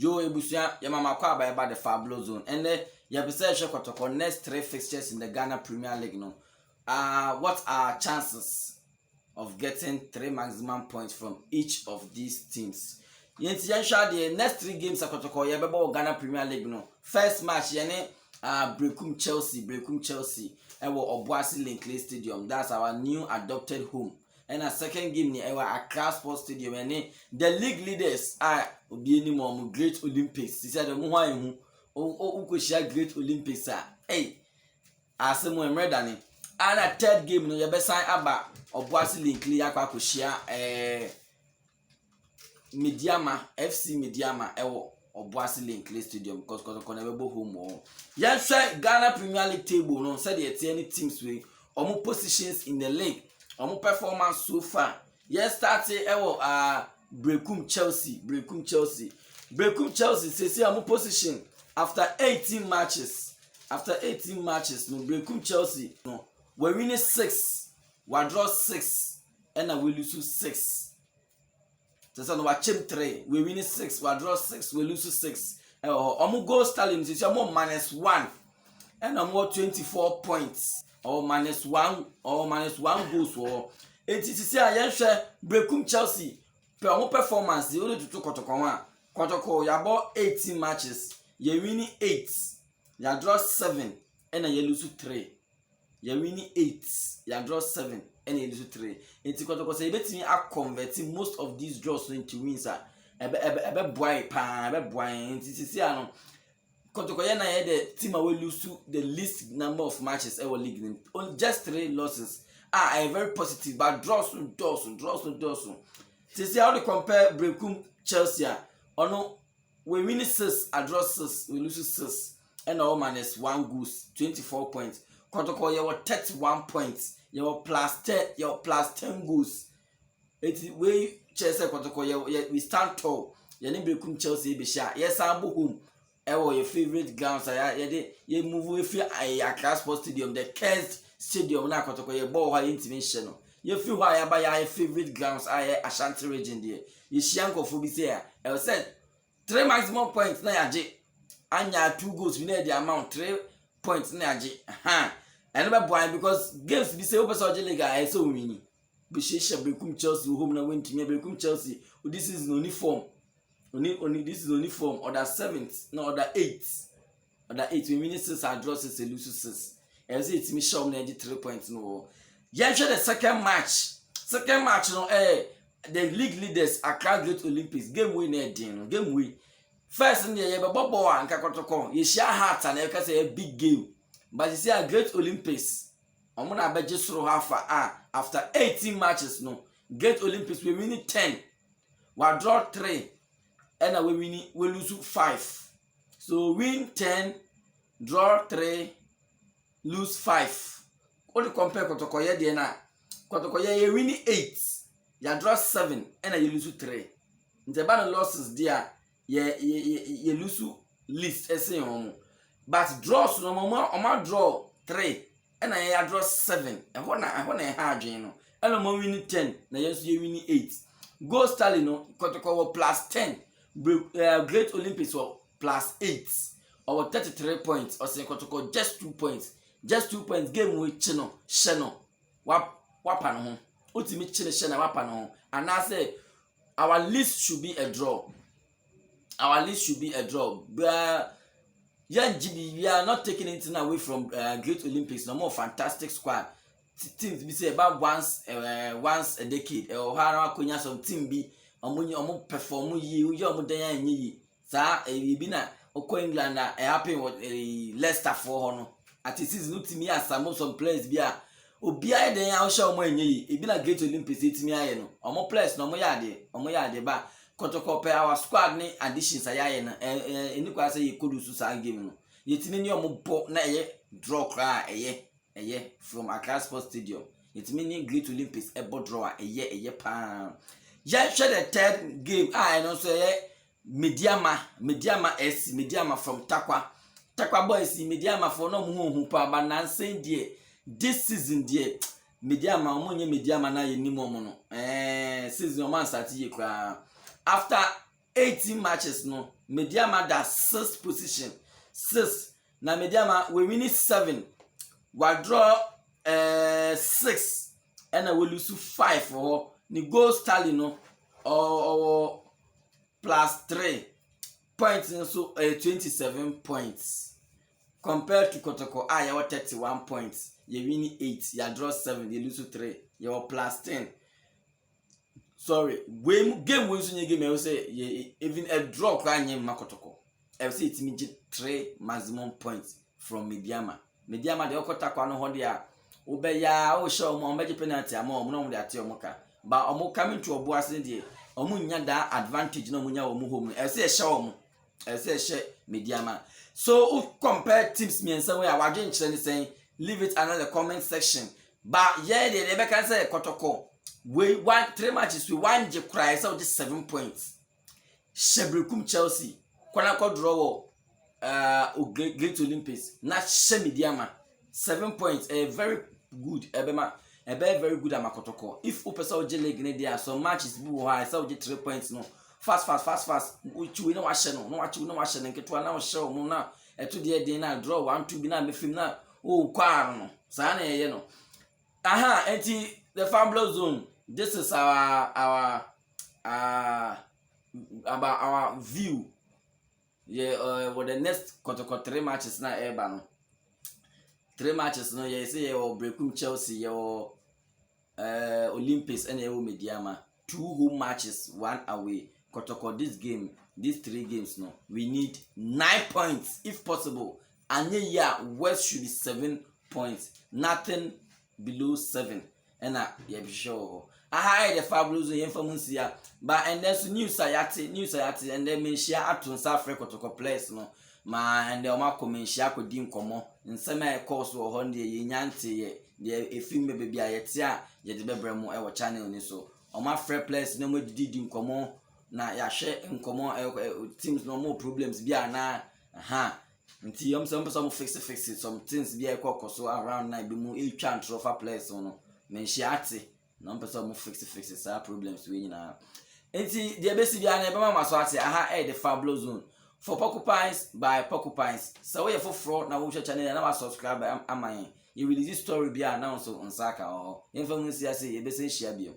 Yo ebusia ya mama kwa ba the Fablo Zone. And ya pese she kotoko next 3 fixtures in the Ghana Premier League no. What are chances of getting 3 maximum points from each of these teams? Yenti yansha the next 3 games akotoko ya beba Ghana Premier League no. First match yene Brekum Chelsea ewo Obuasi Linkley Stadium. That's our new adopted home. And a second game ni ewa Accra Sports Stadium and the league leaders are obi ni mo Great Olympics. They said mo hwan hu o ko share Great Olympics hey asemo emre dani. And a third game no ye be sign aba Obuasi Linkley akwa ko share Mediama FC Mediama ewo Obuasi Linkley Stadium because kono be home o. Yan share Ghana Premier League table no said the any teams we omo positions in the league. Performance so far. Yes, started Brekum Chelsea. Brekum Chelsea says I'm position after 18 matches. After 18 matches, no Brekum Chelsea. No, we win 6, we draw 6, and we lose 6. So no, we chip 3, we win 6, we draw 6, we lose 6. Goal stalling is -1, and 24 points. Or -1 goals or it is say I Brekum Chelsea performance the only to kotoko ya bought 18 matches you winning 8 you draw 7 and you lose 3 you winning 8 you draw 7 and you lose 3 it kotoko say betimi are converting most of these draws into wins ebe boy it is say no Kotokoye na the team will lose to the least number of matches ever league. Only just 3 losses are very positive, but draws. To see how they compare Brekum Chelsea, or no, we win 6, I draw 6, we lose 6, and all -1 goals, 24 points. Kotokoye were 31 points, you were plus 10 goals. It's way Chelsea Kotokoye we stand tall. You need Brekum Chelsea be sure. Yes, I'm home. Your favorite grounds ye move if Accra Sports Stadium the cursed stadium na kotoko ye ball ha intimation no ye feel why by your favorite grounds Ashanti region there ye shianko fo bi say I said 3 maximum points na yaje anya 2 goals we need the amount 3 points na yaje and be boy because games be say opeso league so win be she Brekum Chelsea home na win team Brekum Chelsea this is no uniform Only this is only form other 7th, no other 8th. Other 8 we win 6 and draw 6 and lose 6. And say it's me show me 3 points no. Yeah, the second match. Second match no the league leaders Accra Great Olympics game winner din game win. First in the year bobo anka kotoko. You share heart and you can say a big game. But you see a Great Olympics. Omo na beje soro hafa after 18 matches no. Great Olympics we win 10. We draw 3. And we lose 5. So win 10, draw 3, lose 5. What you compare Kotokoye there na? Kotokoye you win 8, you draw 7, and you lose 3. In the bad losses there, you lose least but draws no more draw 3, and I draw 7. And when I hard you know, and no win 10, na you win 8. Go Stalin no Kotokoye plus 10. Great Olympics were plus 8 or 33 points or say Kotoko just 2 points. Just 2 points game with Sheno Wapano. Ultimate Sheno Wapano. And I say our list should be a draw. But we are not taking anything away from Great Olympics. No more fantastic squad. Teams be say about once a decade. Or Konya some team be omo perform yi omo dan anye yi sa bi na okọ England na happen with Leicester for no at season no timi asamo some players bi a obi aye dan ya hwe omo anye yi bi na Great Olympics timi aye no omo players no omo ya de ba kotoko pe our squad ni additions aye na eni kwa say yekodu su sa game no yetimi ni omo bo na draw kra from Accra Sports Stadium yetimi ni Great Olympics ebo draw pa. Yeah, share the third game. I know say Mediama from Takwa boys Mediama for no mu pa ba nan say die this season die Mediama omonye Mediama na ye ni mo no season o man start ye kwa after 18 matches no Mediama da 6th position 6 na Mediama we win 7 we draw 6 and we lose 5 for ni goal tally no or plus 3 points so 27 points compared to Kotoko you 31 points you win 8 you draw 7 you lose 3 you plus 10. Sorry, game wins in your game. I will say even a draw crying in Makotoko. I will say it's immediate 3 maximum points from Mediama. Mediama the Okotakano Hondia. Ubeya, oh, show more magic penalty, a more no that Yomoka. But Omo coming to a boss in the Omunya da advantage no munya omu. I say show I say share Mediama. So compare teams me and some way I was saying leave it another comment section. But yeah, the Rebecca say Kotoko. We won 3 matches. We won the cry so just 7 points. Shebrekum Chelsea. Kwanako draw Great Olympics. Not Shemidiama. 7 points. Very good. Very good at Makotoko. If Upesa Jele Gnedia, so matches boo high, so just 3 points no. Fast. Which we know what channel. No what you know what channel. Get one now show Mona. And to the day now draw 1 2 bina me film now. Oh, Quarno. Sana you know. Aha, enti the Fablo Zone. This is our view. Yeah, for the next Kotoko 3 matches na Ebano. 3 matches no yeah say your Brekum Chelsea your Olympics and your Mediama. 2 home matches, 1 away. Kotoko these 3 games no. We need 9 points if possible. And yeah, West should be 7 points. Nothing below 7. And yeah, be sure. I the Fabulous information here, but and there's news ayati, and then me share at to South Africa to place no. Ma and the Oma come share could dim come in some course or Honda Yanti, the film baby ayatia, yet the Bebremo our channel so. Oma fair place no more did in common. Na ya share in common teams no more problems be na until some fix it some things be a cock so around night be more each chance of a place on men shiati no person fix it problems we na enti the best be na be mama so ate the Fablo Zone for Porcupines by Porcupines so we for fraud na we channel na subscribe am you will this story be announced on Saka or information say you be say share bio.